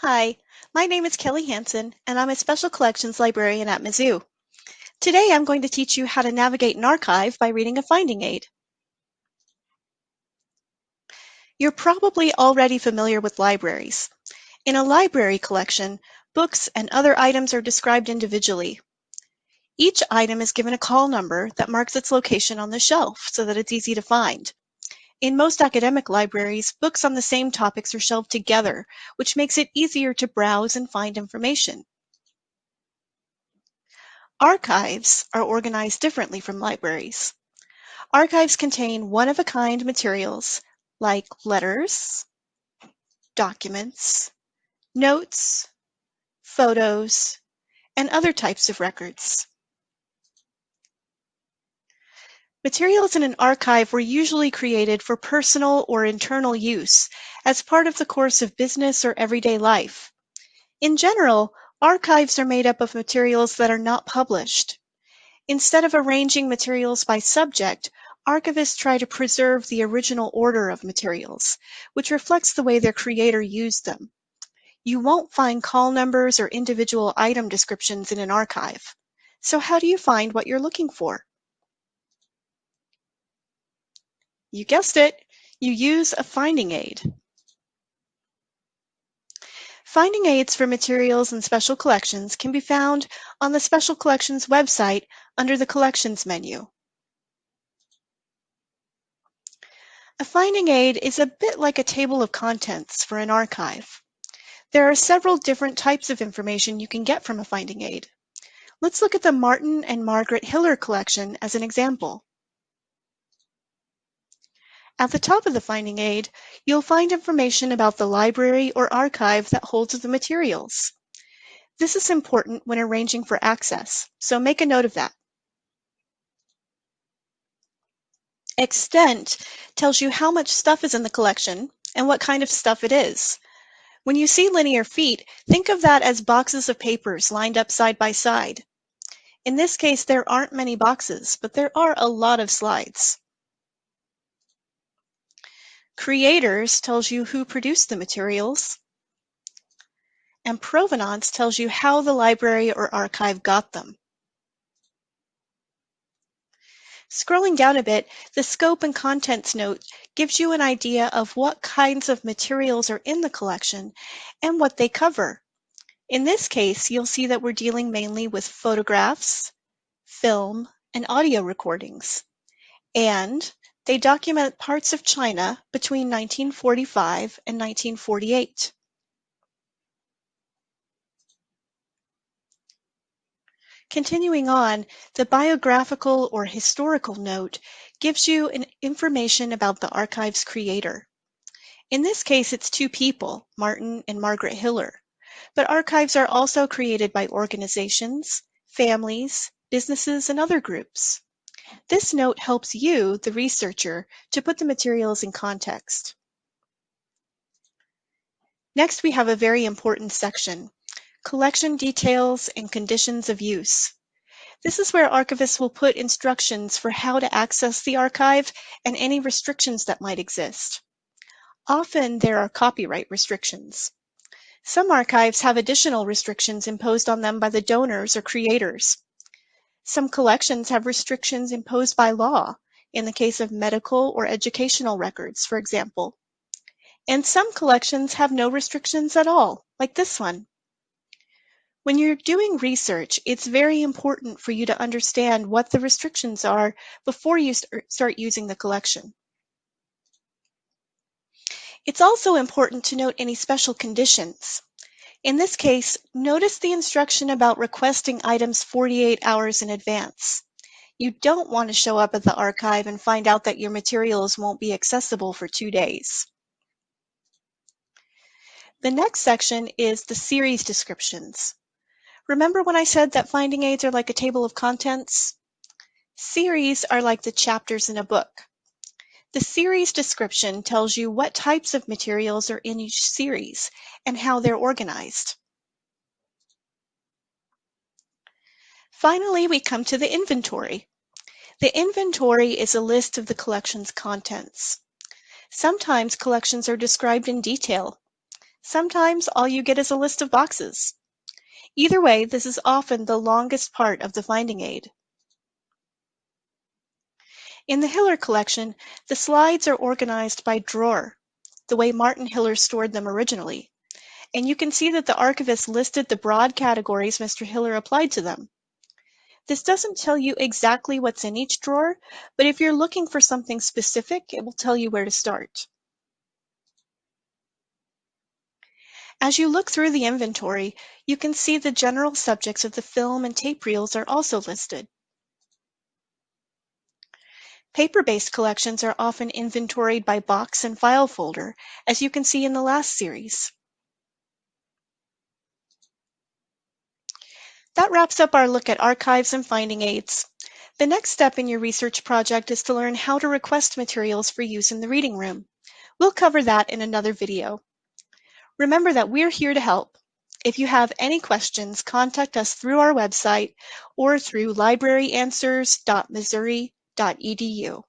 Hi, my name is Kelly Hansen, and I'm a Special Collections Librarian at Mizzou. Today I'm going to teach you how to navigate an archive by reading a finding aid. You're probably already familiar with libraries. In a library collection, books and other items are described individually. Each item is given a call number that marks its location on the shelf so that it's easy to find. In most academic libraries, books on the same topics are shelved together, which makes it easier to browse and find information. Archives are organized differently from libraries. Archives contain one-of-a-kind materials like letters, documents, notes, photos, and other types of records. Materials in an archive were usually created for personal or internal use as part of the course of business or everyday life. In general, archives are made up of materials that are not published. Instead of arranging materials by subject, archivists try to preserve the original order of materials, which reflects the way their creator used them. You won't find call numbers or individual item descriptions in an archive. So how do you find what you're looking for? You guessed it, you use a finding aid. Finding aids for materials and special collections can be found on the Special Collections website under the Collections menu. A finding aid is a bit like a table of contents for an archive. There are several different types of information you can get from a finding aid. Let's look at the Martin and Margaret Hiller collection as an example. At the top of the finding aid, you'll find information about the library or archive that holds the materials. This is important when arranging for access, so make a note of that. Extent tells you how much stuff is in the collection and what kind of stuff it is. When you see linear feet, think of that as boxes of papers lined up side by side. In this case, there aren't many boxes, but there are a lot of slides. Creators tells you who produced the materials, and provenance tells you how the library or archive got them. Scrolling down a bit, the scope and contents note gives you an idea of what kinds of materials are in the collection and what they cover. In this case, you'll see that we're dealing mainly with photographs, film, and audio recordings. And they document parts of China between 1945 and 1948. Continuing on, the biographical or historical note gives you information about the archive's creator. In this case, it's two people, Martin and Margaret Hiller, but archives are also created by organizations, families, businesses, and other groups. This note helps you, the researcher, to put the materials in context. Next, we have a very important section, collection details and conditions of use. This is where archivists will put instructions for how to access the archive and any restrictions that might exist. Often there are copyright restrictions. Some archives have additional restrictions imposed on them by the donors or creators. Some collections have restrictions imposed by law, in the case of medical or educational records, for example. And some collections have no restrictions at all, like this one. When you're doing research, it's very important for you to understand what the restrictions are before you start using the collection. It's also important to note any special conditions. In this case, notice the instruction about requesting items 48 hours in advance. You don't want to show up at the archive and find out that your materials won't be accessible for 2 days. The next section is the series descriptions. Remember when I said that finding aids are like a table of contents? Series are like the chapters in a book. The series description tells you what types of materials are in each series and how they're organized. Finally, we come to the inventory. The inventory is a list of the collection's contents. Sometimes collections are described in detail. Sometimes all you get is a list of boxes. Either way, this is often the longest part of the finding aid. In the Hiller collection, the slides are organized by drawer, the way Martin Hiller stored them originally, and you can see that the archivist listed the broad categories Mr. Hiller applied to them. This doesn't tell you exactly what's in each drawer, but if you're looking for something specific, it will tell you where to start. As you look through the inventory, you can see the general subjects of the film and tape reels are also listed. Paper-based collections are often inventoried by box and file folder, as you can see in the last series. That wraps up our look at archives and finding aids. The next step in your research project is to learn how to request materials for use in the reading room. We'll cover that in another video. Remember that we're here to help. If you have any questions, contact us through our website or through libraryanswers.missouri.edu.